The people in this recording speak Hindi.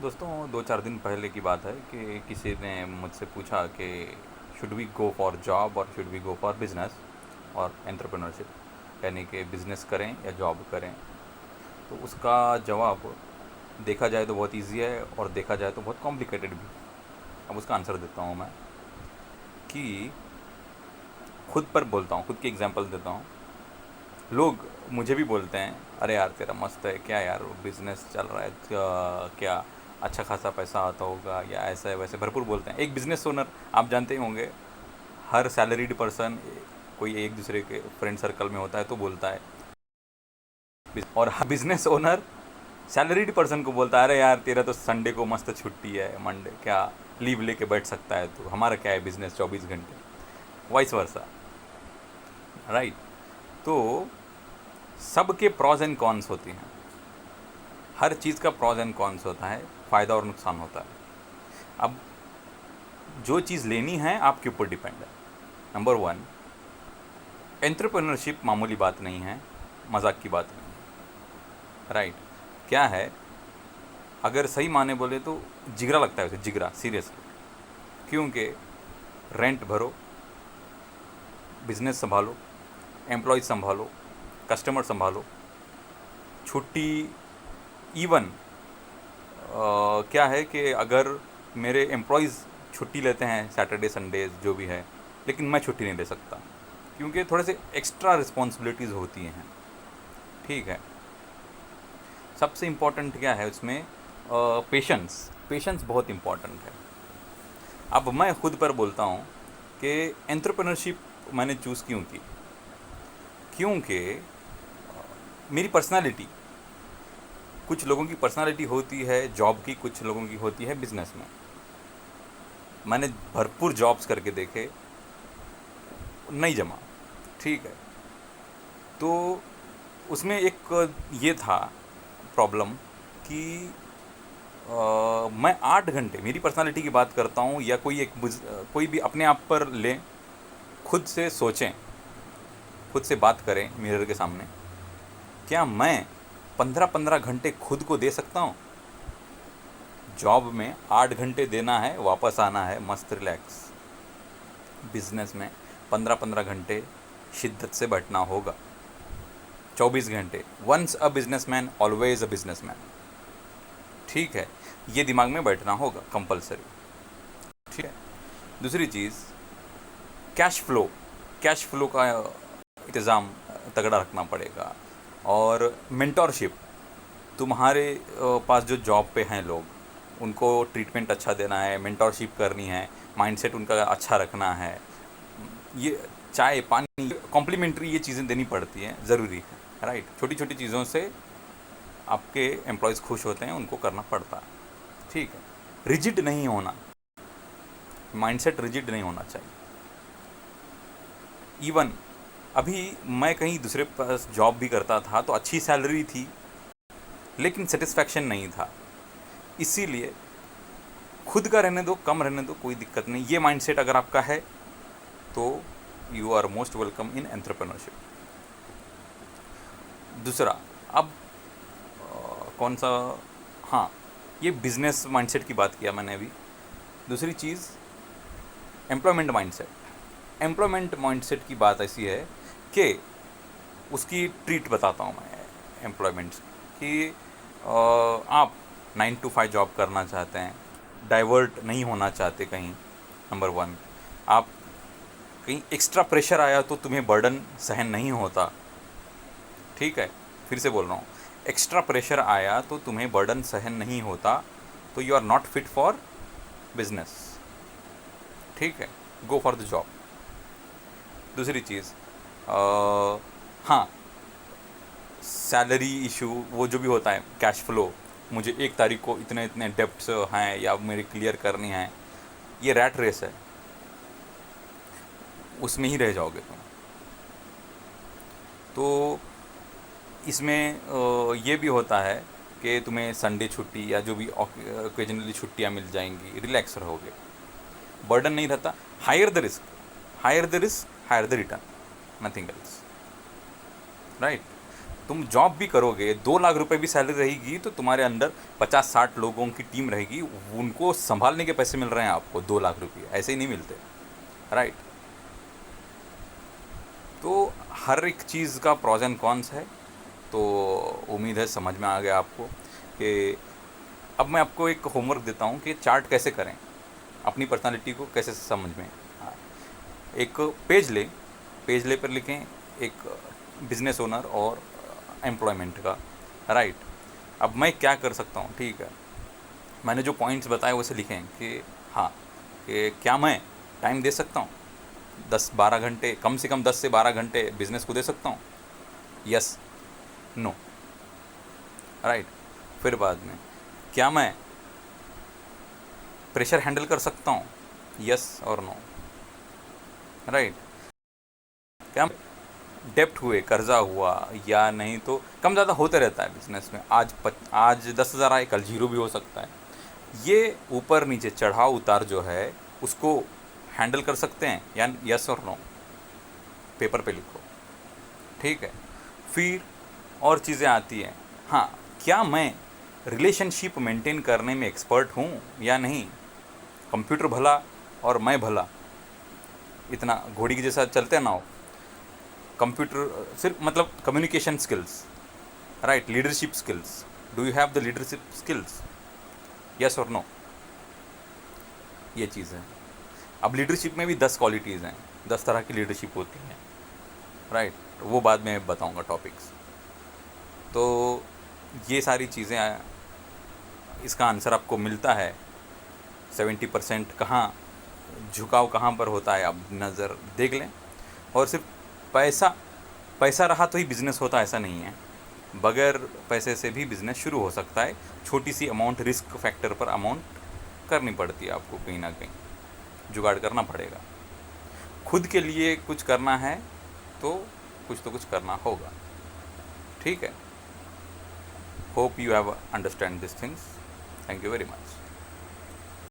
दोस्तों 2-4 दिन पहले की बात है कि किसी ने मुझसे पूछा कि should we go for job और should we go for business और एंटरप्रेन्योरशिप, यानी कि बिज़नेस करें या जॉब करें। तो उसका जवाब देखा जाए तो बहुत इजी है और देखा जाए तो बहुत कॉम्प्लिकेटेड भी। अब उसका आंसर देता हूँ मैं कि खुद पर बोलता हूँ, खुद की एग्जांपल देता हूँ। लोग मुझे भी बोलते हैं, अरे यार तेरा मस्त है, क्या यार बिज़नेस चल रहा है, क्या अच्छा खासा पैसा आता होगा या ऐसा है वैसे, भरपूर बोलते हैं। एक बिज़नेस ओनर, आप जानते ही होंगे, हर सैलरीड पर्सन कोई एक दूसरे के फ्रेंड सर्कल में होता है तो बोलता है, और हर बिज़नेस ओनर सैलरीड पर्सन को बोलता है, अरे यार तेरा तो संडे को मस्त छुट्टी है, मंडे क्या लीव लेके बैठ सकता है, तो हमारा क्या है बिज़नेस 24 घंटे, वाइस वर्सा, राइट। तो सबके प्रॉज एंड कॉन्स होती हैं, हर चीज़ का प्रॉज एंड कॉन्स होता है, फ़ायदा और नुकसान होता है। अब जो चीज़ लेनी है आपके ऊपर डिपेंड है। नंबर 1, एंटरप्रेन्योरशिप मामूली बात नहीं है, मजाक की बात नहीं है, राइट। क्या है, अगर सही माने बोले तो जिगरा लगता है उसे, जिगरा सीरियसली, क्योंकि रेंट भरो, बिजनेस संभालो, एम्प्लॉयज़ संभालो, कस्टमर संभालो, छुट्टी, इवन क्या है कि अगर मेरे एम्प्लॉयज़ छुट्टी लेते हैं सैटरडे संडेज जो भी है, लेकिन मैं छुट्टी नहीं ले सकता क्योंकि थोड़े से एक्स्ट्रा रिस्पॉन्सिबिलिटीज़ होती हैं, ठीक है। सबसे इम्पॉर्टेंट क्या है उसमें, पेशेंस, पेशेंस बहुत इम्पॉर्टेंट है। अब मैं खुद पर बोलता हूँ कि एंटरप्रेन्योरशिप मैंने चूज़ क्यों की, क्योंकि मेरी पर्सनालिटी, कुछ लोगों की पर्सनालिटी होती है जॉब की, कुछ लोगों की होती है बिजनेस में। मैंने भरपूर जॉब्स करके देखे, नहीं जमा, ठीक है। तो उसमें एक ये था प्रॉब्लम कि मैं 8 घंटे, मेरी पर्सनालिटी की बात करता हूँ, या कोई भी अपने आप पर लें, खुद से सोचें, खुद से बात करें मिरर के सामने, क्या मैं 15-15 घंटे खुद को दे सकता हूँ? जॉब में 8 घंटे देना है, वापस आना है मस्त रिलैक्स। बिजनेस में 15-15 घंटे शिद्दत से बैठना होगा, 24 घंटे। Once a businessman always a businessman, ठीक है, ये दिमाग में बैठना होगा कंपलसरी, ठीक है। दूसरी चीज़, कैश फ्लो, कैश फ्लो का इंतज़ाम तगड़ा रखना पड़ेगा। और मेंटोरशिप, तुम्हारे पास जो जॉब पे हैं लोग, उनको ट्रीटमेंट अच्छा देना है, मेंटोरशिप करनी है, माइंडसेट उनका अच्छा रखना है, ये चाय पानी कॉम्प्लीमेंट्री ये चीज़ें देनी पड़ती हैं, ज़रूरी है, राइट। छोटी छोटी चीज़ों से आपके एम्प्लॉयज़ खुश होते हैं, उनको करना पड़ता है, ठीक है। रिजिड नहीं होना, माइंडसेट रिजिड नहीं होना चाहिए। इवन अभी मैं कहीं दूसरे पास जॉब भी करता था तो अच्छी सैलरी थी, लेकिन सेटिस्फैक्शन नहीं था, इसीलिए खुद का रहने दो, कम रहने दो, कोई दिक्कत नहीं। ये माइंडसेट अगर आपका है तो you are most welcome in entrepreneurship. दूसरा, अब कौन सा, हाँ, ये बिजनेस माइंडसेट की बात किया मैंने अभी। दूसरी चीज़, एम्प्लॉयमेंट माइंडसेट। एम्प्लॉयमेंट माइंडसेट की बात ऐसी है कि उसकी ट्रीट बताता हूँ मैं एम्प्लॉयमेंट कि आप 9 to 5 जॉब करना चाहते हैं, डाइवर्ट नहीं होना चाहते कहीं, नंबर 1। आप कहीं एक्स्ट्रा प्रेशर आया तो तुम्हें बर्डन सहन नहीं होता, ठीक है, फिर से बोल रहा हूँ, एक्स्ट्रा प्रेशर आया तो तुम्हें बर्डन सहन नहीं होता, तो you are not fit for business, ठीक है, गो फॉर द जॉब। दूसरी चीज़, हाँ, सैलरी इशू, वो जो भी होता है, कैश फ्लो, मुझे 1 तारीख को इतने इतने डेप्ट्स हैं या मेरे क्लियर करनी है, ये रैट रेस है, उसमें ही रह जाओगे तुम। तो इसमें ये भी होता है कि तुम्हें संडे छुट्टी या जो भी ओकेजनली छुट्टियाँ मिल जाएंगी, रिलैक्स रहोगे, बर्डन नहीं रहता। Higher the risk, higher the risk, higher the return, nothing else, right. तुम जॉब भी करोगे, 2 लाख रुपए भी सैलरी रहेगी, तो तुम्हारे अंदर 50-60 लोगों की टीम रहेगी, उनको संभालने के पैसे मिल रहे हैं आपको 2 लाख रुपये, ऐसे ही नहीं मिलते, राइट। तो हर एक चीज़ का प्रॉज एंड कॉन्स है। तो उम्मीद है समझ में आ गया आपको कि अब मैं आपको एक होमवर्क देता हूँ कि चार्ट कैसे करें, अपनी पर्सनालिटी को कैसे समझ में। हाँ, एक पेज ले पर लिखें एक बिजनेस ओनर और एम्प्लॉयमेंट का, राइट। अब मैं क्या कर सकता हूँ, ठीक है, मैंने जो पॉइंट्स बताए वैसे लिखें कि हाँ, कि क्या मैं टाइम दे सकता हूँ 10-12 घंटे, कम से कम 10 से 12 घंटे बिजनेस को दे सकता हूँ, यस, नो, राइट। फिर बाद में, क्या मैं प्रेशर हैंडल कर सकता हूँ, यस और नो, राइट। क्या डेप्ट हुए, कर्जा हुआ, या नहीं तो कम ज़्यादा होते रहता है बिजनेस में, आज 10,000 आए, कल जीरो भी हो सकता है। ये ऊपर नीचे चढ़ाव उतार जो है उसको हैंडल कर सकते हैं, या यस और नो, पेपर पे लिखो, ठीक है। फिर और चीज़ें आती हैं, हाँ, क्या मैं रिलेशनशिप मेंटेन करने में एक्सपर्ट हूँ या नहीं, कंप्यूटर भला और मैं भला, इतना घोड़ी के जैसा चलते ना हो, कंप्यूटर सिर्फ मतलब communication skills, right, leadership skills, do you have the leadership skills, yes और नो, ये चीज़ है। अब लीडरशिप में भी 10 क्वालिटीज़ हैं, 10 तरह की लीडरशिप होती हैं, राइट, वो बाद में बताऊंगा टॉपिक्स। तो ये सारी चीज़ें, इसका आंसर आपको मिलता है 70%। कहाँ झुकाव कहाँ पर होता है, आप नज़र देख लें। और सिर्फ पैसा रहा तो ही बिज़नेस होता, ऐसा नहीं है, बगैर पैसे से भी बिज़नेस शुरू हो सकता है। छोटी सी अमाउंट, रिस्क फैक्टर पर अमाउंट करनी पड़ती है आपको, कहीं ना कहीं जुगाड़ करना पड़ेगा। खुद के लिए कुछ करना है तो कुछ करना होगा, ठीक है। Hope you have understand this things. Thank you very much.